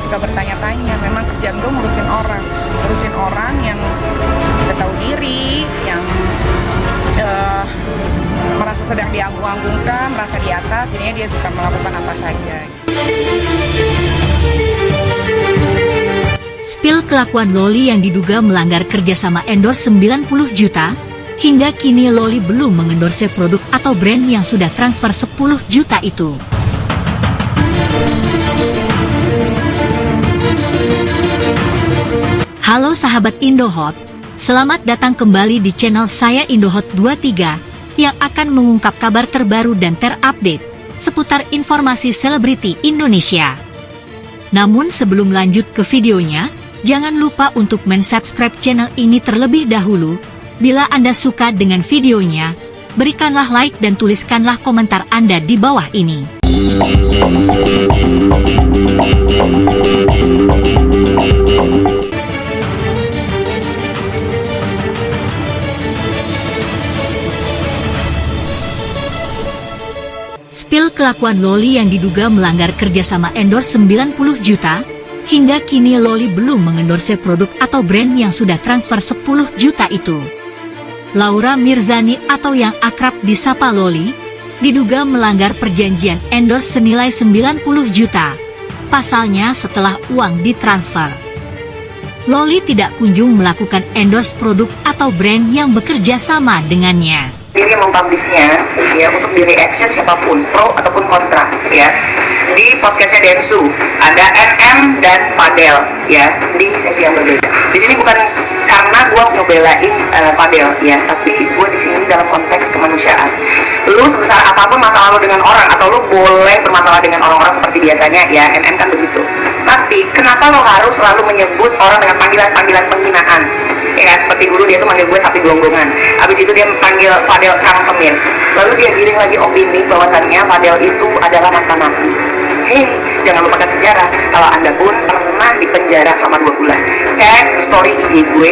suka bertanya-tanya. Memang kerjaan gue ngurusin orang yang tidak tahu diri, yang merasa sedang dianggung-anggungkan, merasa di atas, jadinya dia bisa melakukan apa saja. Spill kelakuan Loli yang diduga melanggar kerjasama endorse 90 juta, hingga kini Loli belum mengendorse produk atau brand yang sudah transfer 10 juta itu. Halo sahabat Indohot, selamat datang kembali di channel saya Indohot 23 yang akan mengungkap kabar terbaru dan terupdate seputar informasi selebriti Indonesia. Namun sebelum lanjut ke videonya, jangan lupa untuk mensubscribe channel ini terlebih dahulu. Bila Anda suka dengan videonya, berikanlah like dan tuliskanlah komentar Anda di bawah ini. Spill kelakuan Loli yang diduga melanggar kerjasama endorse 90 juta, hingga kini Loli belum mengendorse produk atau brand yang sudah transfer 10 juta itu. Laura Mirzani atau yang akrab disapa Loli, diduga melanggar perjanjian endorse senilai 90 juta. Pasalnya setelah uang ditransfer, Loli tidak kunjung melakukan endorse produk atau brand yang bekerja sama dengannya. Dia mempublishnya ya untuk di reaction siapapun, pro ataupun kontra ya. Di podcastnya Densu ada MM dan Fadel ya, di sesi yang berbeda. Di sini bukan karena gue ngebelain Fadel ya, tapi gue di sini dalam konteks kemanusiaan. Lu sebesar apapun masalah lu dengan orang, atau lu boleh bermasalah dengan orang-orang seperti biasanya ya, MM kan begitu. Tapi kenapa lo harus selalu menyebut orang dengan panggilan-panggilan penghinaan? Ya kan, seperti dulu dia tuh manggil gue sapi gelonggongan, habis itu dia panggil Fadel Kang Semir, lalu dia giring lagi opini bahwasannya Fadel itu adalah mantan napi. Hei, jangan lupakan sejarah kalau Anda pun pernah dipenjara selama 2 bulan. Cek story IG gue,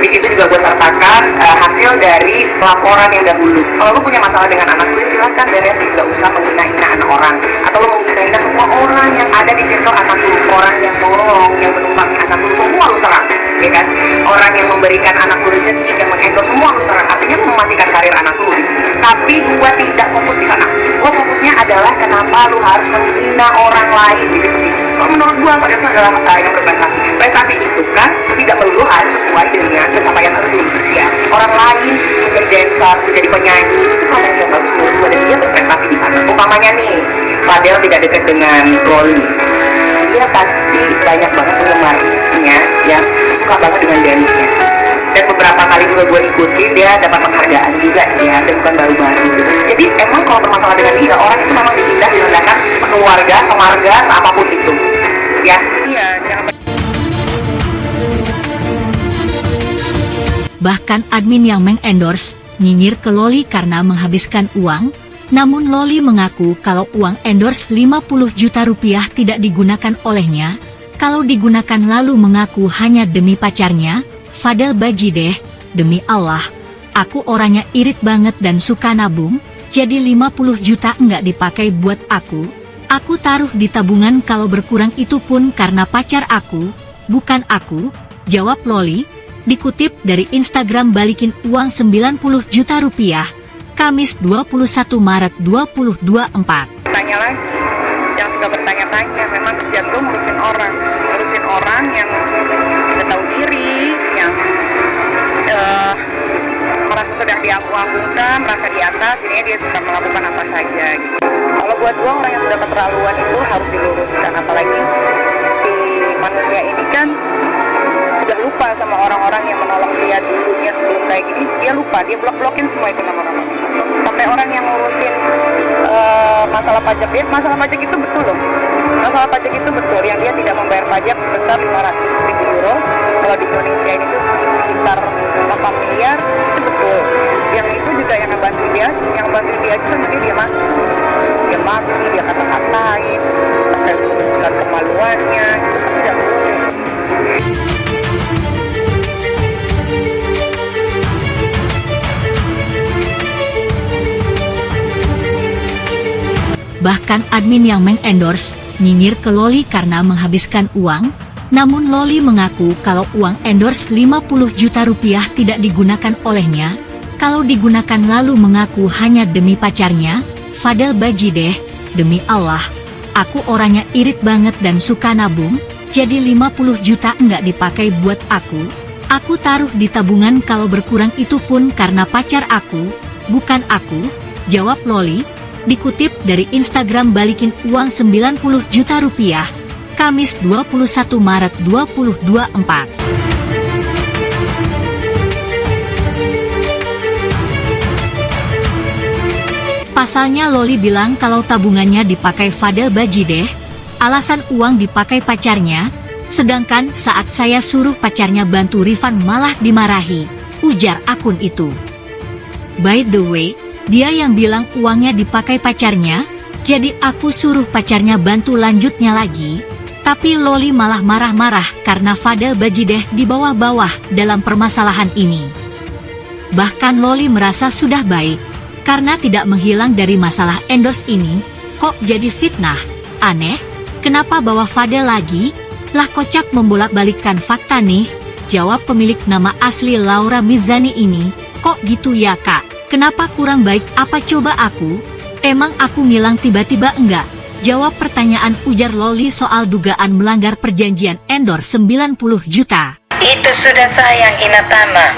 di situ juga gue sertakan hasil dari laporan yang dahulu. Kalau lu punya masalah dengan anak gue, silakan beresin, nggak usah menghina-hina anak orang, atau lu menghina-hina semua orang yang ada di circle anak lu, orang yang bohong, yang menumpangi anak lu, semua lu serang, ya kan? Orang yang memberikan anak lu rezeki, yang mengendorse, semua lu serang. Artinya lu mematikan karir anak lu di sini. Tapi gue tidak fokus di sana. Gue fokusnya adalah kenapa lu harus menghina orang lain di situ. Kalau menurut gue, Fadel itu adalah yang berprestasi. Prestasi itu kan tidak melulu harus sesuai dengan pencapaian lu. Ya, orang lain menjadi dancer, menjadi penyanyi, itu profesi yang bagus menurut gue, dan dia berprestasi di sana. Umpamanya nih, Fadel tidak dekat dengan Loli, dia pasti banyak banget penggemarnya yang suka banget dengan dance-nya. Dan beberapa kali juga gue ikutin, dia dapat penghargaan juga ya, dan bukan baru-baru. Jadi emang kalau bermasalah dengan dia, orang itu memang ditindas, direndahkan sekeluarga, semarga, seapapun itu. Ya. Iya, jangan. Bahkan admin yang mengendorse nyinyir ke Loli karena menghabiskan uang, namun Loli mengaku kalau uang endorse 50 juta rupiah tidak digunakan olehnya, kalau digunakan lalu mengaku hanya demi pacarnya, Fadel Bajideh, demi Allah, aku orangnya irit banget dan suka nabung, jadi 50 juta enggak dipakai buat aku taruh di tabungan, kalau berkurang itu pun karena pacar aku, bukan aku, jawab Loli. Dikutip dari Instagram balikin uang 90 juta rupiah, Kamis 21 Maret 2024. Tanya lagi, yang suka bertanya-tanya. Memang kerjaan gue ngurusin orang yang tidak tahu diri, yang merasa sedang dianggung-anggungkan, merasa di atas, jadinya dia bisa melakukan apa saja gitu. Kalau buat gue, orang yang sudah keterlaluan itu harus diluruskan, apalagi si manusia ini kan sudah lupa sama orang-orang yang menolong dia dulunya sebelum kayak gini. Dia lupa, dia blok-blokin semua itu nama-nama. Sampai orang yang ngurusin masalah pajak, masalah pajak itu betul loh. Masalah pajak itu betul, yang dia tidak membayar pajak sebesar 500.000 euro. Kalau di Indonesia ini tuh sekitar 8 miliar, itu betul. Yang itu juga yang bantu dia aja sampai dia maki, dia kata-katain, sampai surat kemaluannya, itu tidak boleh. Bahkan admin yang mengendorse nyinyir ke Loli karena menghabiskan uang, namun Loli mengaku kalau uang endorse 50 juta rupiah tidak digunakan olehnya, kalau digunakan lalu mengaku hanya demi pacarnya, Fadel Bajideh. Demi Allah, aku orangnya irit banget dan suka nabung, jadi 50 juta enggak dipakai buat aku taruh di tabungan kalau berkurang itu pun karena pacar aku, bukan aku, jawab Loli, dikutip dari Instagram balikin uang 90 juta rupiah, Kamis 21 Maret 2024. Pasalnya Loli bilang kalau tabungannya dipakai Fadel Bajideh, alasan uang dipakai pacarnya, sedangkan saat saya suruh pacarnya bantu refund malah dimarahi, ujar akun itu. By the way, dia yang bilang uangnya dipakai pacarnya, jadi aku suruh pacarnya bantu lanjutnya lagi, tapi Loli malah marah-marah karena Fadel Bajideh di bawah-bawah dalam permasalahan ini. Bahkan Loli merasa sudah baik, karena tidak menghilang dari masalah endorse ini, kok jadi fitnah? Aneh, kenapa bawa Fadel lagi? Lah kocak membolak-balikkan fakta nih, jawab pemilik nama asli Laura Mizani ini. Kok gitu ya kak? Kenapa kurang baik apa coba aku? Emang aku ngilang tiba-tiba enggak? Jawab pertanyaan ujar Loli soal dugaan melanggar perjanjian endorse 90 juta. Itu sudah sayang Inatana.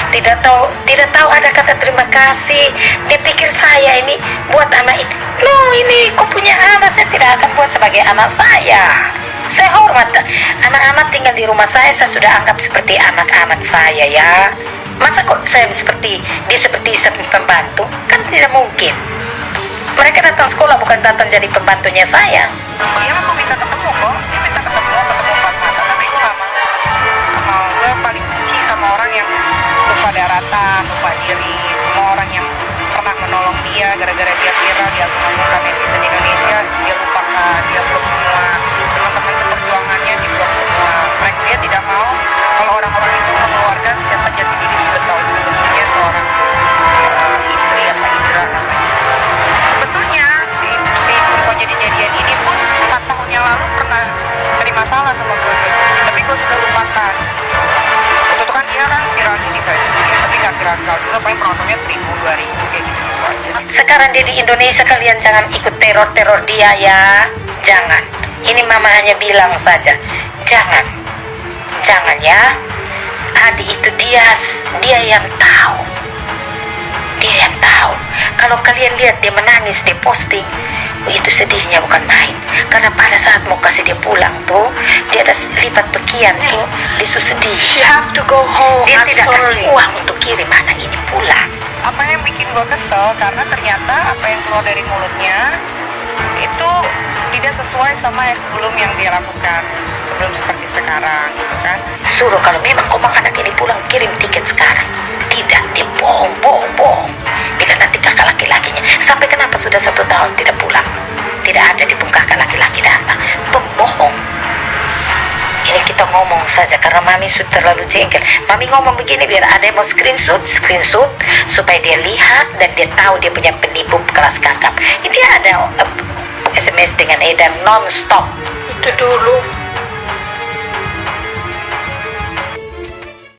Tidak tahu ada kata terima kasih. Dia pikir saya ini buat anak ini. Loh, ini kau punya anak, saya tidak akan buat sebagai anak saya. Saya hormat anak-anak tinggal di rumah saya sudah anggap seperti anak-anak saya ya. Masa kok saya seperti pembantu? Kan tidak mungkin. Mereka datang sekolah bukan datang jadi pembantunya saya. Dia memang minta ketemu kok, dia minta ketemu empat mata, tapi gue gak mau. Gue paling benci sama orang yang lupa daratan, lupa diri, semua orang yang pernah menolong dia gara-gara dia viral di akun-akun netizen Indonesia, dia lupakan, dia blok semua, teman-teman seperjuangannya di blok semua. Dia tidak mau kalau orang-orang itu mengeluarkan siapa jati diri sebetulnya seorang istri apa Indra namanya. Sebetulnya si perempuan jadi-jadian ini pun 4 tahun yang lalu pernah cari masalah sama gue, tapi gue sudah lupakan. Itu kan dia kan viral di Facebook, tapi gak viral juga, paling penontonnya 1000, 2000 kayak gitu aja. Sekarang dia di Indonesia, kalian jangan ikut teror-teror dia ya. Jangan. Ini mama hanya bilang saja. Jangan ya. Adi itu dia yang tahu. Dia yang tahu. Kalau kalian lihat dia menangis, dia posting, itu sedihnya bukan main. Karena pada saat mau kasih dia pulang tuh, dia ada lipat pekian tuh, dia sedih. She have to go home. Dia tidak kasih uang untuk kirim anak ini pulang. Apa yang bikin gue kesel karena ternyata apa yang keluar dari mulutnya itu tidak sesuai sama yang sebelum yang dia lakukan, sebelum seperti sekarang gitu kan. Suruh kalau memang kau mau anak ini pulang, kirim tiket sekarang. Tidak, dia bohong. Bila nanti kakak laki-lakinya, sampai kenapa sudah 1 tahun tidak pulang, tidak ada di pun kakak laki-laki datang, pembohong. Ini kita ngomong saja karena mami sudah terlalu jengkel. Mami ngomong begini biar ada yang mau screenshot supaya dia lihat dan dia tahu dia punya penipu kelas kakap. Ini ada SMS dengan edar non-stop. Itu dulu